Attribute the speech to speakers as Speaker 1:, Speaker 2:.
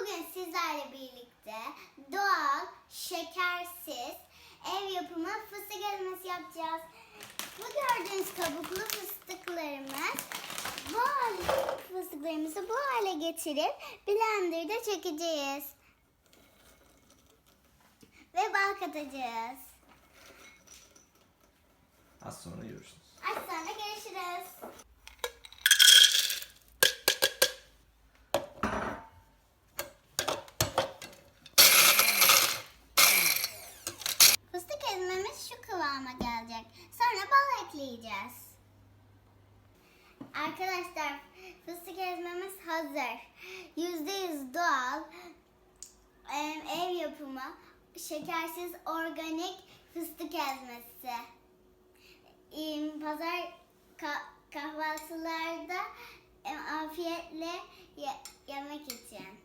Speaker 1: Bugün sizlerle birlikte doğal, şekersiz, ev yapımı fıstık ezmesi yapacağız. Bu gördüğünüz kabuklu fıstıklarımızı bu hale getirip blenderda çekeceğiz. Ve bal katacağız.
Speaker 2: Az sonra görüşürüz.
Speaker 1: Az sonra görüşürüz. Fıstık ezmemiz şu kıvama gelecek. Sonra bal ekleyeceğiz. Arkadaşlar fıstık ezmemiz hazır. %100 doğal, ev yapımı, şekersiz, organik fıstık ezmesi. Pazar kahvaltılarda afiyetle yemek için.